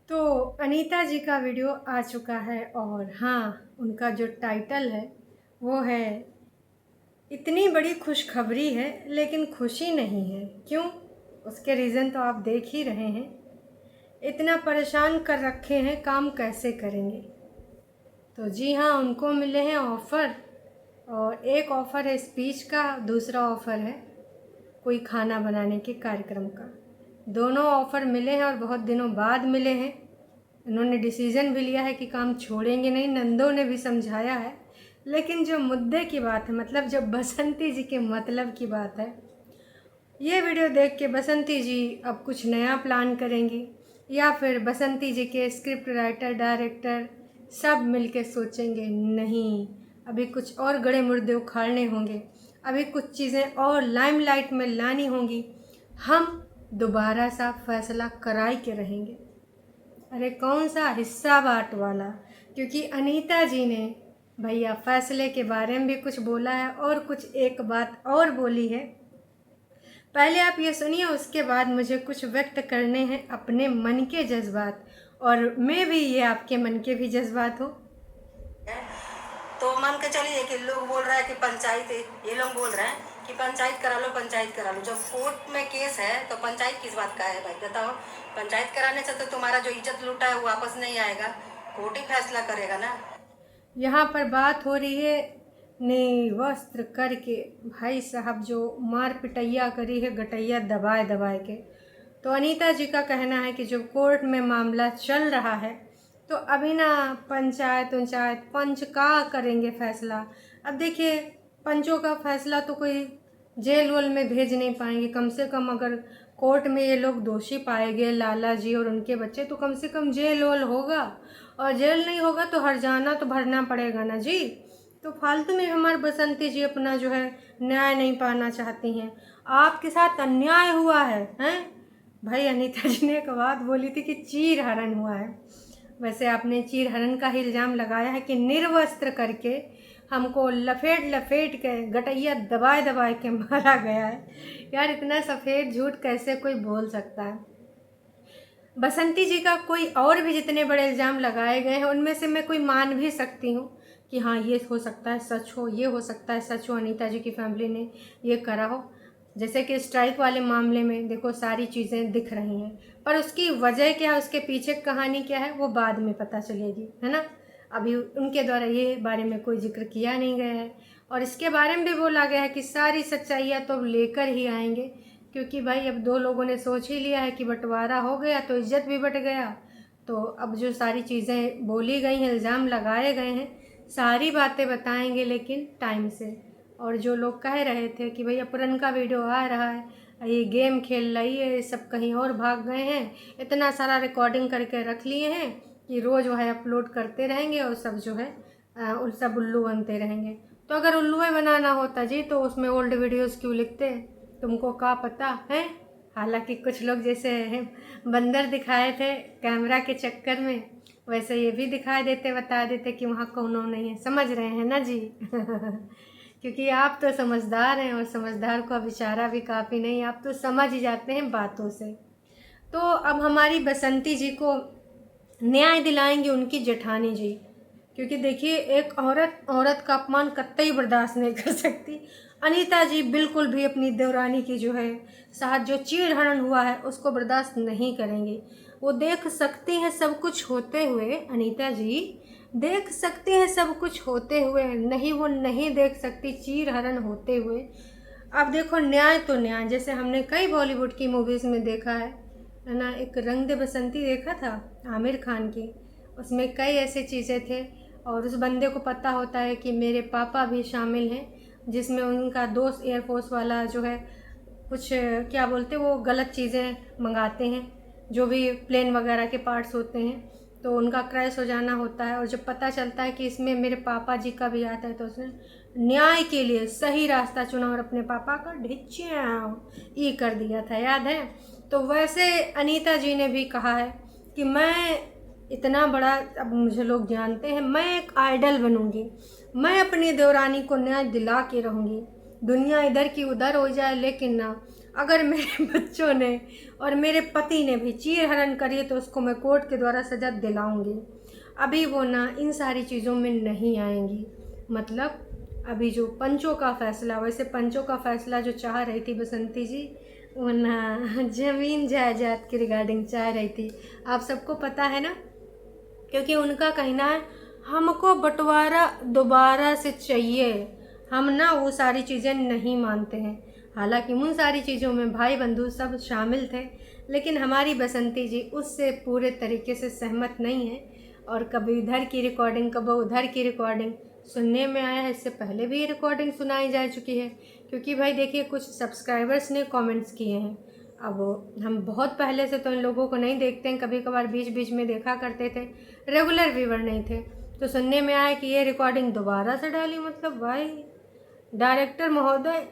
तो अनीता जी का वीडियो आ चुका है और हाँ, उनका जो टाइटल है वो है इतनी बड़ी खुशखबरी है लेकिन खुशी नहीं है। क्यों? उसके रीज़न तो आप देख ही रहे हैं। इतना परेशान कर रखे हैं, काम कैसे करेंगे। तो जी हाँ, उनको मिले हैं ऑफ़र, और एक ऑफ़र है स्पीच का, दूसरा ऑफ़र है कोई खाना बनाने के कार्यक्रम का। दोनों ऑफ़र मिले हैं और बहुत दिनों बाद मिले हैं। उन्होंने डिसीज़न भी लिया है कि काम छोड़ेंगे नहीं, नंदों ने भी समझाया है। लेकिन जो मुद्दे की बात है, मतलब जब बसंती जी के मतलब की बात है, ये वीडियो देख के बसंती जी अब कुछ नया प्लान करेंगी, या फिर बसंती जी के स्क्रिप्ट राइटर, डायरेक्टर सब मिलके सोचेंगे नहीं, अभी कुछ और गड़े मुर्दे उखाड़ने होंगे, अभी कुछ चीज़ें और लाइमलाइट में लानी होंगी, हम दोबारा सा फैसला कराई के रहेंगे। अरे कौन सा हिस्सा बाँट वाला, क्योंकि अनीता जी ने भैया फैसले के बारे में भी कुछ बोला है और कुछ एक बात और बोली है। पहले आप ये सुनिए, उसके बाद मुझे कुछ व्यक्त करने हैं अपने मन के जज्बात, और मैं भी ये आपके मन के भी जज्बात हो। तो मान के चलिए कि लोग बोल रहे हैं कि पंचायत, ये लोग बोल रहे हैं कि पंचायत करा लो, पंचायत करा लो। जब कोर्ट में केस है तो पंचायत किस बात का है भाई, बताओ। पंचायत कराने से तो तुम्हारा जो इज्जत लूटा है वो वापस नहीं आएगा, कोर्ट ही फैसला करेगा ना। यहाँ पर बात हो रही है निर्वस्त्र करके, भाई साहब जो मार पिटैया करी है गटैया दबाए दबाए के। तो अनीता जी का कहना है कि जो कोर्ट में मामला चल रहा है, तो अभी ना पंचायत उंचायत पंच का करेंगे फैसला। अब देखिए, पंचों का फैसला तो कोई जेल वेल में भेज नहीं पाएंगे। कम से कम अगर कोर्ट में ये लोग दोषी पाए गए, लाला जी और उनके बच्चे, तो कम से कम जेल वेल होगा, और जेल नहीं होगा तो हर्जाना तो भरना पड़ेगा ना जी। तो फालतू में हमारे बसंती जी अपना जो है न्याय नहीं पाना चाहती हैं। आपके साथ अन्याय हुआ है, हैं भाई। अनीता जी ने एक बात बोली थी कि चीर हरण हुआ है। वैसे आपने चीर हरण का ही इल्ज़ाम लगाया है कि निर्वस्त्र करके हमको लपेट लपेट के गटैया दबाए दबाए के मारा गया है। यार इतना सफ़ेद झूठ कैसे कोई बोल सकता है। बसंती जी का कोई और भी जितने बड़े इल्ज़ाम लगाए गए हैं उनमें से मैं कोई मान भी सकती हूँ कि हाँ ये हो सकता है सच हो, ये हो सकता है सच हो, अनीता जी की फैमिली ने ये करा हो। जैसे कि स्ट्राइक वाले मामले में देखो सारी चीज़ें दिख रही हैं, पर उसकी वजह क्या है, उसके पीछे कहानी क्या है, वो बाद में पता चलेगी, है ना। अभी उनके द्वारा ये बारे में कोई जिक्र किया नहीं गया है, और इसके बारे में भी बोला गया है कि सारी सच्चाइयाँ तो लेकर ही आएंगे, क्योंकि भाई अब दो लोगों ने सोच ही लिया है कि बंटवारा हो गया तो इज्जत भी बट गया। तो अब जो सारी चीज़ें बोली गई हैं, इल्ज़ाम लगाए गए हैं, सारी बातें बताएंगे लेकिन टाइम से। और जो लोग कह रहे थे कि भैया पुरनका वीडियो आ रहा है, ये गेम खेल रही है, ये सब कहीं और भाग गए हैं, इतना सारा रिकॉर्डिंग करके रख लिए हैं कि रोज़ वह अपलोड करते रहेंगे और सब जो है सब उल्लू बनते रहेंगे। तो अगर उल्लू बनाना होता जी तो उसमें ओल्ड वीडियोज़ क्यों लिखते, तुमको क्या पता है। हालांकि कुछ लोग जैसे बंदर दिखाए थे कैमरा के चक्कर में, वैसे ये भी दिखा देते, बता देते कि वहाँ कौनो नहीं है। समझ रहे हैं ना जी। क्योंकि आप तो समझदार हैं, और समझदार को अब इशारा भी काफ़ी नहीं, आप तो समझ ही जाते हैं बातों से। तो अब हमारी बसंती जी को न्याय दिलाएंगे उनकी जेठानी जी, क्योंकि देखिए एक औरत औरत का अपमान कतई बर्दाश्त नहीं कर सकती। अनीता जी बिल्कुल भी अपनी देवरानी की जो है साथ जो चीड़हरण हुआ है उसको बर्दाश्त नहीं करेंगी। वो देख सकती हैं सब कुछ होते हुए, अनीता जी देख सकती हैं सब कुछ होते हुए, नहीं वो नहीं देख सकती चीड़हरण होते हुए। अब देखो न्याय तो न्याय, जैसे हमने कई बॉलीवुड की मूवीज़ में देखा है ना। एक रंग दे बसंती देखा था आमिर खान की, उसमें कई ऐसे चीज़ें थे, और उस बंदे को पता होता है कि मेरे पापा भी शामिल हैं, जिसमें उनका दोस्त एयरफोर्स वाला जो है कुछ क्या बोलते वो गलत चीज़ें मंगाते हैं, जो भी प्लेन वगैरह के पार्ट्स होते हैं, तो उनका क्रैश हो जाना होता है। और जब पता चलता है कि इसमें मेरे पापा जी का भी आता है, तो उसने न्याय के लिए सही रास्ता चुना और अपने पापा का ढिच्चाव ये कर दिया था, याद है। तो वैसे अनीता जी ने भी कहा है कि मैं इतना बड़ा, अब मुझे लोग जानते हैं, मैं एक आइडल बनूंगी, मैं अपनी देवरानी को न्याय दिला के रहूँगी, दुनिया इधर की उधर हो जाए लेकिन ना अगर मेरे बच्चों ने और मेरे पति ने भी चीर हरण करी है तो उसको मैं कोर्ट के द्वारा सज़ा दिलाऊंगी। अभी वो ना इन सारी चीज़ों में नहीं आएंगी। मतलब अभी जो पंचों का फ़ैसला, वैसे पंचों का फ़ैसला जो चाह रही थी बसंती जी, वो ना ज़मीन जायदाद के रिगार्डिंग चाह रही थी। आप सबको पता है ना, क्योंकि उनका कहना है हमको बंटवारा दोबारा से चाहिए। हम ना वो सारी चीज़ें नहीं मानते हैं। हालांकि उन सारी चीज़ों में भाई बंधु सब शामिल थे, लेकिन हमारी बसंती जी उससे पूरे तरीके से सहमत नहीं है। और कभी इधर की रिकॉर्डिंग, कभी उधर की रिकॉर्डिंग सुनने में आया है। इससे पहले भी ये रिकॉर्डिंग सुनाई जा चुकी है, क्योंकि भाई देखिए कुछ सब्सक्राइबर्स ने कमेंट्स किए हैं। अब हम बहुत पहले से तो इन लोगों को नहीं देखते हैं, कभी कभार बीच बीच में देखा करते थे, रेगुलर व्यूवर नहीं थे। तो सुनने में आया कि ये रिकॉर्डिंग दोबारा से डाली। मतलब भाई डायरेक्टर महोदय,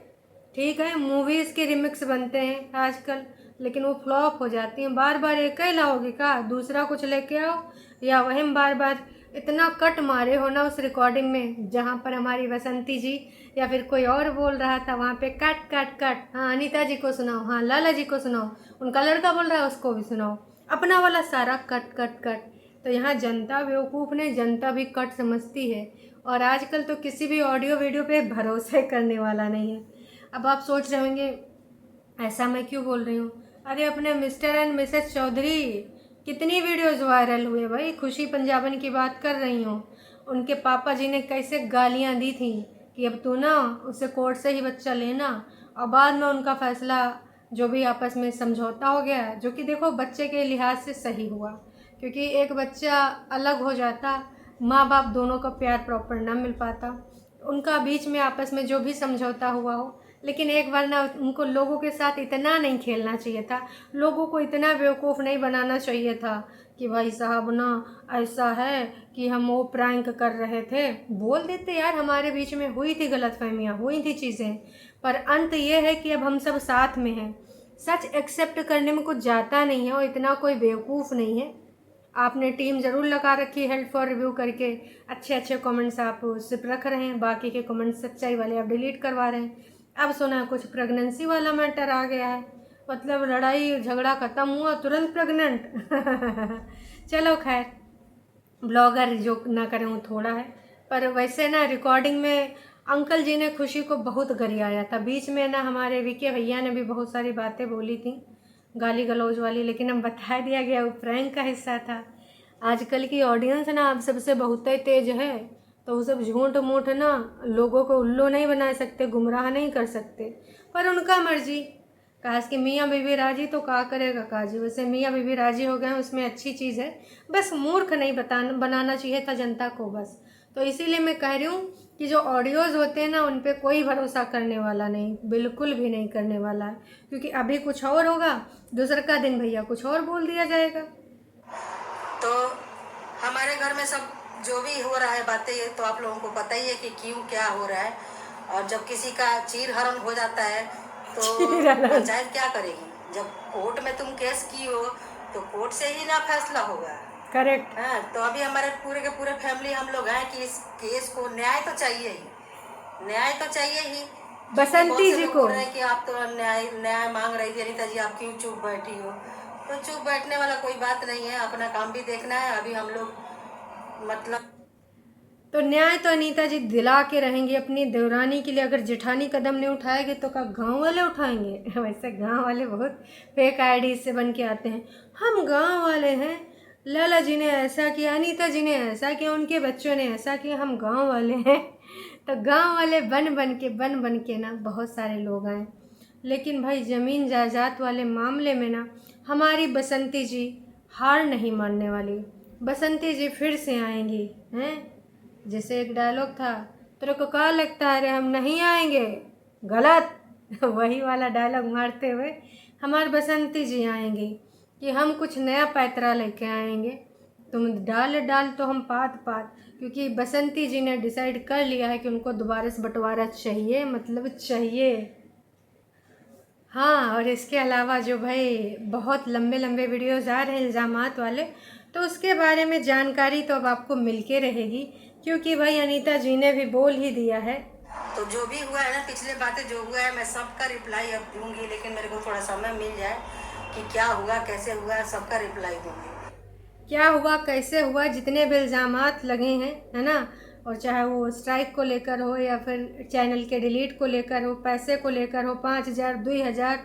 ठीक है मूवीज़ के रिमिक्स बनते हैं आजकल, लेकिन वो फ्लॉप हो जाती हैं। बार बार एक ही लाओगे का, दूसरा कुछ लेके आओ, या वही बार बार इतना कट मारे हो ना उस रिकॉर्डिंग में, जहाँ पर हमारी बसंती जी या फिर कोई और बोल रहा था वहाँ पे कट कट कट। हाँ अनीता जी को सुनाओ, हाँ लाला जी को सुनाओ, उनका लड़का बोल रहा है उसको भी सुनाओ, अपना वाला सारा कट कट कट। तो यहाँ जनता बेवकूफ़ नहीं, जनता भी कट समझती है। और आजकल तो किसी भी ऑडियो वीडियो पे भरोसे करने वाला नहीं है। अब आप सोच रहे होंगे ऐसा मैं क्यों बोल रही हूँ। अरे अपने मिस्टर एंड मिसेस चौधरी कितनी वीडियोस वायरल हुए भाई। खुशी पंजाबन की बात कर रही हूँ। उनके पापा जी ने कैसे गालियाँ दी थी कि अब तू ना उससे कोर्ट से ही बच्चा लेना, और बाद में उनका फ़ैसला जो भी आपस में समझौता हो गया, जो कि देखो बच्चे के लिहाज से सही हुआ, क्योंकि एक बच्चा अलग हो जाता, माँ बाप दोनों का प्यार प्रॉपर ना मिल पाता। उनका बीच में आपस में जो भी समझौता हुआ हो, लेकिन एक बार ना उनको लोगों के साथ इतना नहीं खेलना चाहिए था, लोगों को इतना बेवकूफ़ नहीं बनाना चाहिए था कि भाई साहब ना ऐसा है कि हम वो प्रैंक कर रहे थे। बोल देते यार हमारे बीच में हुई थी गलतफहमियाँ, हुई थी चीज़ें, पर अंत ये है कि अब हम सब साथ में हैं। सच एक्सेप्ट करने में कुछ जाता नहीं है और इतना कोई बेवकूफ़ नहीं है। आपने टीम ज़रूर लगा रखी है हेल्प फॉर रिव्यू करके, अच्छे अच्छे कमेंट्स आप सिर्फ रख रहे हैं, बाकी के कमेंट्स सच्चाई वाले आप डिलीट करवा रहे हैं। अब सुना कुछ प्रेगनेंसी वाला मैटर आ गया है, मतलब लड़ाई झगड़ा ख़त्म हुआ तुरंत प्रेग्नेंट। चलो खैर, ब्लॉगर जो ना करें वो थोड़ा है। पर वैसे ना रिकॉर्डिंग में अंकल जी ने खुशी को बहुत गरियाया था। बीच में ना हमारे विके भैया ने भी बहुत सारी बातें बोली थी गाली गलौज वाली, लेकिन हम बता दिया गया वो प्रैंक का हिस्सा था। आजकल की ऑडियंस ना अब सबसे बहुत ही तेज है, तो वो सब झूठ मूठ ना लोगों को उल्लू नहीं बना सकते, गुमराह नहीं कर सकते, पर उनका मर्जी। काश कि मियाँ बीवी राजी तो का करेगा काजी। वैसे मियाँ बीवी राजी हो गए उसमें अच्छी चीज़ है, बस मूर्ख नहीं बनाना चाहिए था जनता को बस। तो इसीलिए मैं कह रही हूँ कि जो ऑडियोज़ होते हैं ना उन पे कोई भरोसा करने वाला नहीं, बिल्कुल भी नहीं करने वाला है, क्योंकि अभी कुछ और होगा, दूसरा का दिन भैया कुछ और बोल दिया जाएगा। तो हमारे घर में सब जो भी हो रहा है बातें, ये तो आप लोगों को पता ही है कि क्यों क्या हो रहा है। और जब किसी का चीर हरण हो जाता है तो पंचायत क्या करेगी। जब कोर्ट में तुम केस की हो तो कोर्ट से ही ना फैसला होगा। करेक्ट। हाँ, तो अभी हमारे पूरे के पूरे फैमिली हम लोग हैं कि इस केस को न्याय तो चाहिए ही, न्याय तो चाहिए ही। बसंती जी को कि आप तो न्याय मांग रही थी अनीता जी, आप क्यों चुप बैठी हो। तो चुप बैठने वाला कोई बात नहीं है, अपना काम भी देखना है। अभी हम लोग मतलब तो न्याय तो अनीता जी दिला के रहेंगी अपनी देवरानी के लिए। अगर जेठानी कदम नहीं उठाएगी तो क्या गांव वाले उठाएंगे। वैसे गांव वाले बहुत फेक आईडी से बन के आते हैं, हम गांव वाले हैं, लाला जी ने ऐसा किया, अनीता जी ने ऐसा किया, उनके बच्चों ने ऐसा किया, हम गांव वाले हैं। तो गांव वाले बन बन के ना बहुत सारे लोग आए, लेकिन भाई ज़मीन जायदाद वाले मामले में ना हमारी बसंती जी हार नहीं मानने वाली। बसंती जी फिर से आएंगी हैं। जैसे एक डायलॉग था, तेरे को क्या लगता है रे हम नहीं आएंगे, गलत। वही वाला डायलॉग मारते हुए हमारे बसंती जी आएंगी कि हम कुछ नया पैतरा लेके आएंगे, तुम डाल तो हम पात पात। क्योंकि बसंती जी ने डिसाइड कर लिया है कि उनको दोबारा से बंटवारा चाहिए, मतलब चाहिए। हाँ, और इसके अलावा जो भाई बहुत लंबे लंबे वीडियोज़ आ रहे हैं इल्ज़ामात वाले, तो उसके बारे में जानकारी तो अब आपको मिल के रहेगी, क्योंकि भाई अनीता जी ने भी बोल ही दिया है तो जो भी हुआ है ना, पिछले बातें जो हुआ है, मैं सबका रिप्लाई अब दूंगी, लेकिन मेरे को थोड़ा समय मिल जाए कि क्या हुआ कैसे हुआ, सबका रिप्लाई दूंगी। क्या हुआ कैसे हुआ, जितने भी इल्ज़ामात लगे हैं, है ना, और चाहे वो स्ट्राइक को लेकर हो या फिर चैनल के डिलीट को लेकर हो, पैसे को लेकर हो, 5,000 2,000,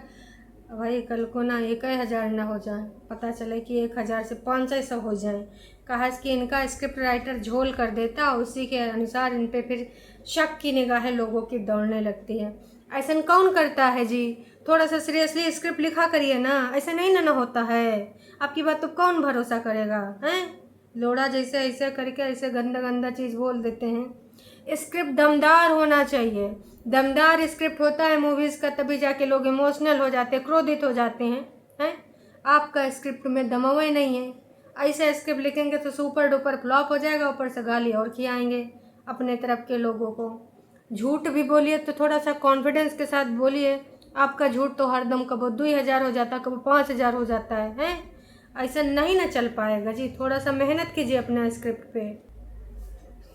भाई कल को ना 1,000 ना हो जाए, पता चले कि 1,000 से 500 हो जाए। कहा कि इनका स्क्रिप्ट राइटर झोल कर देता, उसी के अनुसार इन पे फिर शक की निगाहें लोगों की दौड़ने लगती है। ऐसा कौन करता है जी? थोड़ा सा सीरियसली स्क्रिप्ट लिखा करिए ना, ऐसा नहीं ना होता है। आपकी बात तो कौन भरोसा करेगा, हैं? लोड़ा जैसे ऐसे करके ऐसे गंदा गंदा चीज़ बोल देते हैं। स्क्रिप्ट दमदार होना चाहिए। दमदार स्क्रिप्ट होता है मूवीज़ का, तभी जाके लोग इमोशनल हो जाते हैं, क्रोधित हो जाते हैं। आपका स्क्रिप्ट में दमवे नहीं है। ऐसे स्क्रिप्ट लिखेंगे तो सुपर डुपर फ्लॉप हो जाएगा, ऊपर से गाली और खिलाएंगे अपने तरफ के लोगों को। झूठ भी बोलिए तो थोड़ा सा कॉन्फिडेंस के साथ बोलिए। आपका झूठ तो हरदम कभी 2,000 हो जाता, कभी 5,000 हो जाता है। ऐसा नहीं ना चल पाएगा जी। थोड़ा सा मेहनत कीजिए अपना स्क्रिप्ट पे।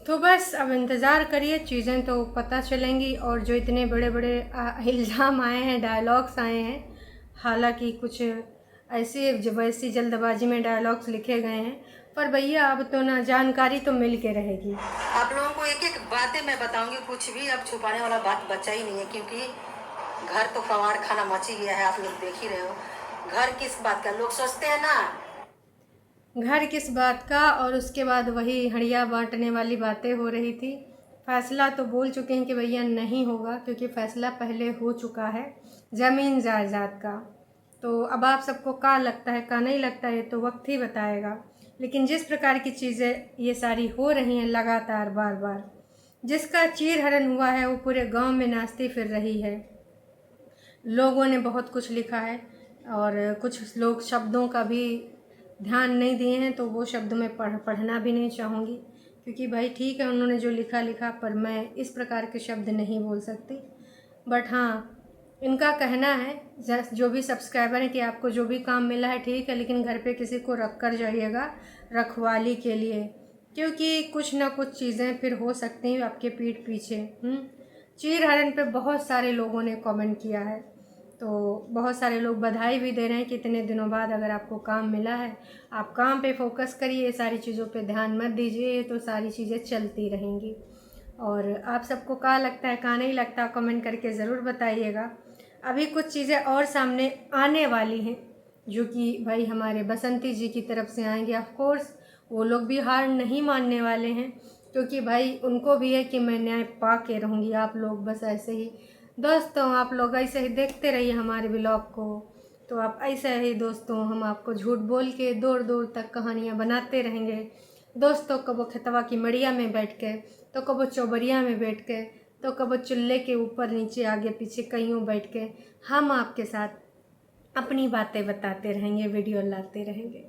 तो बस अब इंतज़ार करिए, चीज़ें तो पता चलेंगी। और जो इतने बड़े बड़े इल्ज़ाम आए हैं, डायलॉग्स आए हैं, हालांकि कुछ ऐसे वैसी जल्दबाजी में डायलॉग्स लिखे गए हैं, पर भैया अब तो ना जानकारी तो मिल के रहेगी। आप लोगों को एक एक बातें मैं बताऊंगी, कुछ भी अब छुपाने वाला बात बचा ही नहीं है, क्योंकि घर तो कवार खाना मच ही गया है, आप लोग देख ही रहे हो। घर किस बात का, लोग सोचते हैं ना घर किस बात का, और उसके बाद वही हड़िया बांटने वाली बातें हो रही थी। फैसला तो बोल चुके हैं कि भैया नहीं होगा, क्योंकि फ़ैसला पहले हो चुका है ज़मीन जायदाद का। तो अब आप सबको क्या लगता है, क्या नहीं लगता है, तो वक्त ही बताएगा। लेकिन जिस प्रकार की चीज़ें ये सारी हो रही हैं लगातार बार बार, जिसका चीरहरण हुआ है वो पूरे गांव में नाचती फिर रही है। लोगों ने बहुत कुछ लिखा है, और कुछ लोग शब्दों का भी ध्यान नहीं दिए हैं, तो वो शब्द मैं पढ़ना भी नहीं चाहूँगी, क्योंकि भाई ठीक है उन्होंने जो लिखा, पर मैं इस प्रकार के शब्द नहीं बोल सकती। बट हाँ, इनका कहना है जो भी सब्सक्राइबर हैं कि आपको जो भी काम मिला है ठीक है, लेकिन घर पे किसी को रख कर जाइएगा रखवाली के लिए, क्योंकि कुछ ना कुछ चीज़ें फिर हो सकती हैं आपके पीठ पीछे। चीरहरण पे बहुत सारे लोगों ने कमेंट किया है, तो बहुत सारे लोग बधाई भी दे रहे हैं कि इतने दिनों बाद अगर आपको काम मिला है, आप काम पे फोकस करिए, सारी चीज़ों पे ध्यान मत दीजिए, तो सारी चीज़ें चलती रहेंगी। और आप सबको क्या लगता है, क्या नहीं लगता, कमेंट करके ज़रूर बताइएगा। अभी कुछ चीज़ें और सामने आने वाली हैं, जो कि भाई हमारे बसंती जी की तरफ से आएंगे। ऑफ कोर्स वो लोग भी हार नहीं मानने वाले हैं, क्योंकि भाई उनको भी है कि मैं न्याय पा के रहूँगी। आप लोग बस ऐसे ही दोस्तों, आप लोग ऐसे ही देखते रहिए हमारे ब्लॉग को। तो आप ऐसे ही दोस्तों, हम आपको झूठ बोल के दूर दूर तक कहानियाँ बनाते रहेंगे दोस्तों। कबो खेतवा की मड़िया में बैठ के, तो कबो चौबरिया में बैठ के, तो कबो चूल्हे के ऊपर नीचे आगे पीछे कहीं बैठ के हम आपके साथ अपनी बातें बताते रहेंगे, वीडियो लाते रहेंगे।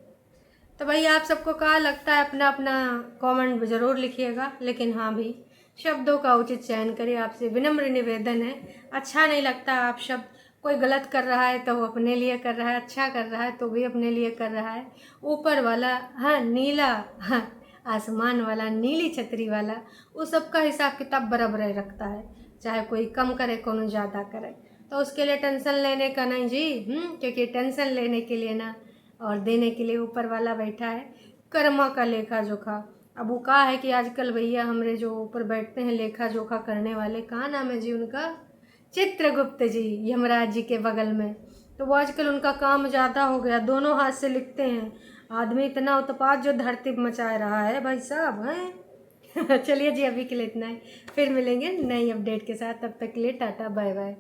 तो भाई आप सबको क्या लगता है, अपना अपना कमेंट ज़रूर लिखिएगा। लेकिन हाँ भी शब्दों का उचित चयन करिए, आपसे विनम्र निवेदन है। अच्छा नहीं लगता आप शब्द, कोई गलत कर रहा है तो वो अपने लिए कर रहा है, अच्छा कर रहा है तो भी अपने लिए कर रहा है। ऊपर वाला, हाँ नीला, हाँ आसमान वाला, नीली छतरी वाला, वो सबका हिसाब किताब बराबर रखता है, चाहे कोई कम करे कोनो ज़्यादा करे। तो उसके लिए टेंशन लेने का नहीं जी, क्योंकि टेंशन लेने के लिए ना और देने के लिए ऊपर वाला बैठा है, कर्मा का लेखा जोखा। अब वो कहा है कि आजकल भैया हमारे जो ऊपर बैठते हैं लेखा जोखा करने वाले, कहाँ नाम है जी उनका, चित्रगुप्त जी, यमराज जी के बगल में। तो वो आजकल उनका काम ज़्यादा हो गया, दोनों हाथ से लिखते हैं। आदमी इतना उत्पात जो धरती मचा रहा है भाई साहब, हैं। चलिए जी, अभी के लिए इतना है, फिर मिलेंगे नई अपडेट के साथ। तब तक के लिए टाटा बाय बाय।